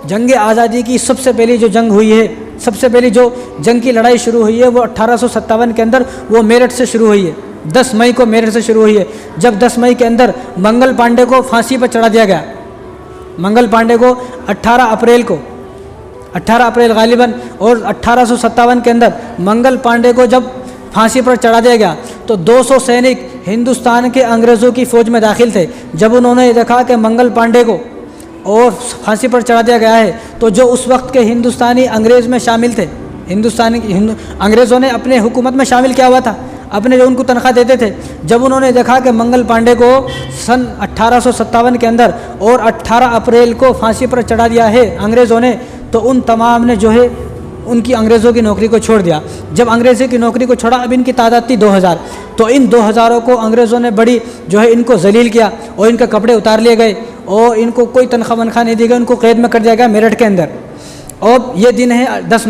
जंग आज़ादी की सबसे पहली जो जंग हुई है, सबसे पहली जो जंग की लड़ाई शुरू हुई है वो 1857 के अंदर वो मेरठ से शुरू हुई है। 10 मई को मेरठ से शुरू हुई है, जब 10 मई के अंदर मंगल पांडे को फांसी पर चढ़ा दिया गया। मंगल पांडे को 18 अप्रैल गालिबन और 1857 के अंदर मंगल पांडे को जब फांसी पर चढ़ा दिया गया तो 200 सैनिक हिंदुस्तान के अंग्रेज़ों की फ़ौज में दाखिल थे। जब उन्होंने देखा कि मंगल पांडे को और फांसी पर चढ़ा दिया गया है तो जो उस वक्त के हिंदुस्तानी अंग्रेज़ में शामिल थे, अंग्रेज़ों ने अपने हुकूमत में शामिल किया हुआ था, अपने जो उनको तनख्वाह देते थे, जब उन्होंने देखा कि मंगल पांडे को सन 1857 के अंदर और 18 अप्रैल को फांसी पर चढ़ा दिया है अंग्रेज़ों ने, तो उन तमाम ने जो है उनकी अंग्रेज़ों की नौकरी को छोड़ दिया। जब अंग्रेज़ों की नौकरी को छोड़ा, अब इनकी तादाद थी 2000, तो इन 2000 को अंग्रेज़ों ने बड़ी जो है इनको जलील किया और इनके कपड़े उतार लिए गए और इनको कोई तनख्वाह वनख्वाह नहीं दी गई, उनको कैद में कर दिया गया मेरठ के अंदर। और ये दिन है 10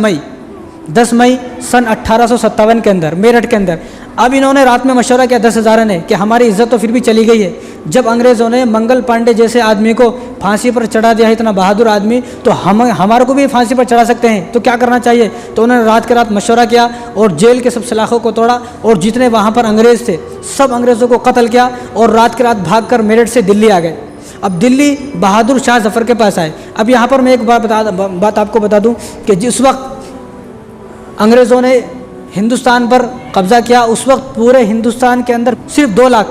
मई सन 1857 के अंदर मेरठ के अंदर। अब इन्होंने रात में मशवरा किया 10,000 ने कि हमारी इज्जत तो फिर भी चली गई है। जब अंग्रेज़ों ने मंगल पांडे जैसे आदमी को फांसी पर चढ़ा दिया है, इतना बहादुर आदमी, तो हमारे को भी फांसी पर चढ़ा सकते हैं, तो क्या करना चाहिए। तो उन्होंने रात के रात मशवरा किया और जेल के सब सलाखों को तोड़ा और जितने वहाँ पर अंग्रेज़ थे सब अंग्रेज़ों को कत्ल किया और रात के रात भाग कर मेरठ से दिल्ली आ गए। अब दिल्ली बहादुर शाह जफ़र के पास आए। अब यहाँ पर मैं एक बात आपको बता दूँ कि जिस वक्त अंग्रेज़ों ने हिंदुस्तान पर कब्ज़ा किया, उस वक्त पूरे हिंदुस्तान के अंदर सिर्फ 2 लाख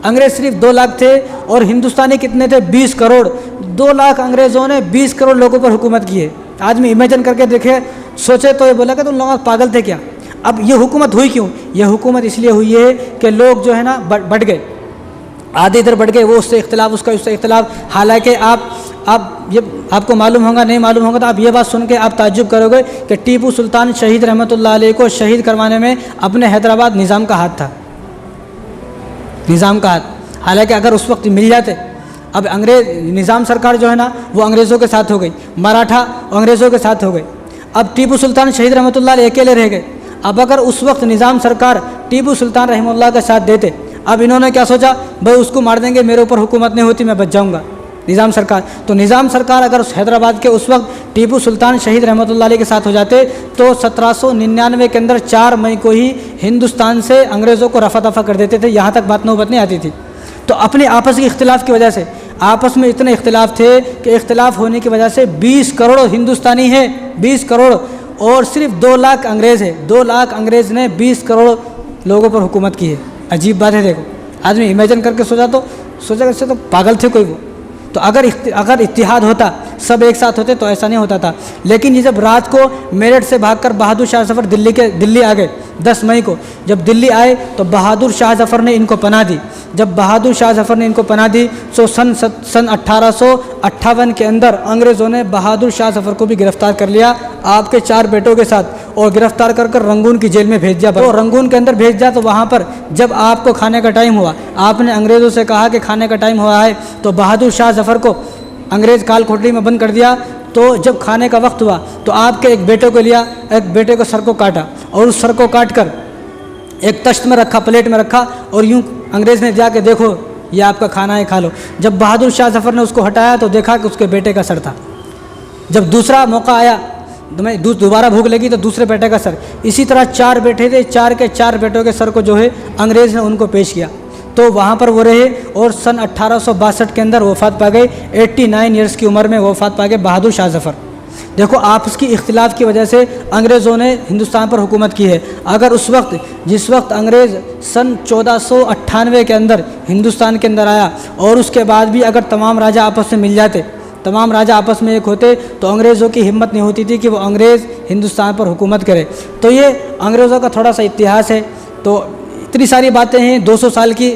अंग्रेज़, सिर्फ 2 लाख थे और हिंदुस्तानी कितने थे 20 करोड़। 2 लाख अंग्रेज़ों ने 20 करोड़ लोगों पर हुकूमत की है। आदमी इमेजिन करके देखे, सोचे तो ये बोला कि तुम लोग पागल थे क्या। अब ये हुकूमत हुई क्यों? ये हुकूमत इसलिए हुई है कि लोग जो है ना बढ़ गए, आधे इधर बढ़ गए, वो उससे इख्तिलाफ, उसका उससे इख्तिलाफ। हालांकि आप ये आपको मालूम होगा, नहीं मालूम होगा तो आप ये बात सुन के आप ताज्जुब करोगे कि टीपू सुल्तान शहीद रहमतुल्लाह अलैह को शहीद करवाने में अपने हैदराबाद निज़ाम का हाथ था, निज़ाम का हाथ। हालांकि अगर उस वक्त मिल जाते, अब अंग्रेज़ निज़ाम सरकार जो है ना वो अंग्रेज़ों के साथ हो गई, मराठा अंग्रेज़ों के साथ हो गई। अब टीपू सुल्तान शहीद रहमतुल्लाह अलैह अकेले रह गए। अब अगर उस वक्त निज़ाम सरकार टीपू सुल्तान रहमतुल्लाह का साथ देते, अब इन्होंने क्या सोचा, भाई उसको मार देंगे, मेरे ऊपर हुकूमत नहीं होती, मैं बच जाऊँगा। निज़ाम सरकार, तो निज़ाम सरकार अगर उस हैदराबाद के उस वक्त टीपू सुल्तान शहीद रहमतुल्लाह अलैह के साथ हो जाते तो 1799 के अंदर 4 मई को ही हिंदुस्तान से अंग्रेज़ों को रफा दफा कर देते थे। यहाँ तक बात नौबत नहीं आती थी। तो अपने आपस के इख्तिलाफ़ की वजह से, आपस में इतने इख्तिलाफ़ थे कि इख्तिलाफ़ होने की वजह से 20 करोड़ हिंदुस्तानी है, 20 करोड़, और सिर्फ 2 लाख अंग्रेज़ है। 2 लाख अंग्रेज़ ने 20 करोड़ लोगों पर हुकूमत की है। अजीब बात है। देखो, आदमी इमेजिन करके सोचा इससे तो पागल थे कोई वो। तो अगर इत्तिहाद होता, सब एक साथ होते तो ऐसा नहीं होता था। लेकिन ये जब रात को मेरठ से भागकर बहादुर शाह जफ़र दिल्ली आ गए 10 मई को, जब दिल्ली आए तो बहादुर शाह जफ़र ने इनको पनाह दी। जब बहादुर शाह जफ़र ने इनको पनाह दी तो सन 1858 के अंदर अंग्रेज़ों ने बहादुर शाह जफ़र को भी गिरफ़्तार कर लिया आपके 4 बेटों के साथ, और गिरफ़्तार कर रंगून की जेल में भेज दिया। तो रंगून के अंदर भेज दिया। तो वहाँ पर जब आपको खाने का टाइम हुआ, आपने अंग्रेज़ों से कहा कि खाने का टाइम हुआ है, तो बहादुर शाह जफ़र को अंग्रेज़ काल कोठरी में बंद कर दिया। तो जब खाने का वक्त हुआ तो आपके एक बेटे को लिया, एक बेटे को सर को काटा और उस सर को काट कर एक तश्त में रखा, प्लेट में रखा, और यूँ अंग्रेज़ ने जाके देखो ये आपका खाना है, खा लो। जब बहादुर शाह जफ़र ने उसको हटाया तो देखा कि उसके बेटे का सर था। जब दूसरा मौका आया, दोबारा भूख लगी तो दूसरे बेटे का सर। इसी तरह 4 बेटे थे, 4 के 4 बेटों के सर को जो है अंग्रेज़ ने उनको पेश किया। तो वहाँ पर वो रहे और सन 1862 के अंदर वफ़ात पा गए। 89 ईयर्स की उम्र में वफ़ात पा गए बहादुर शाह जफ़र। देखो, आपस की इख्तिलाफ़ की वजह से अंग्रेज़ों ने हिंदुस्तान पर हुकूमत की है। अगर उस वक्त, जिस वक्त अंग्रेज़ सन 1498 के अंदर हिंदुस्तान के अंदर आया और उसके बाद भी अगर तमाम राजा आपस में मिल जाते, तमाम राजा आपस में एक होते, तो अंग्रेज़ों की हिम्मत नहीं होती थी कि वो अंग्रेज़ हिंदुस्तान पर हुकूमत करे। तो ये अंग्रेज़ों का थोड़ा सा इतिहास है। तो इतनी सारी बातें हैं, 200 साल की,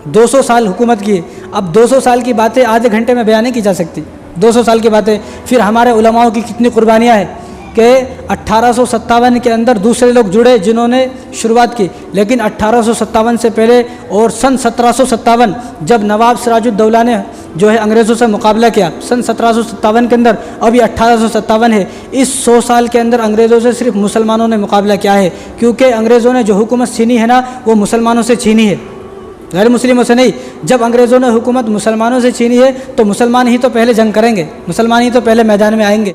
200 साल हुकूमत की। अब 200 साल की बातें आधे घंटे में बयान नहीं की जा सकती। 200 साल की बातें, फिर हमारे उलमाओं की कितनी कुर्बानियाँ हैं कि 1857 के अंदर दूसरे लोग जुड़े जिन्होंने शुरुआत की, लेकिन 1857 से पहले और सन 1757 जब नवाब सिराजुद्दौला ने जो है अंग्रेज़ों से मुकाबला किया सन 1757 के अंदर, अभी 1857 है। इस 100 साल के अंदर अंग्रेज़ों से सिर्फ मुसलमानों ने मुकाबला किया है, क्योंकि अंग्रेज़ों ने जो हुकूमत छीनी है ना वो मुसलमानों से छीनी है। गैर मुस्लिमों से नहीं। जब अंग्रेज़ों ने हुकूमत मुसलमानों से छीनी है तो मुसलमान ही तो पहले जंग करेंगे, मुसलमान ही तो पहले मैदान में आएंगे।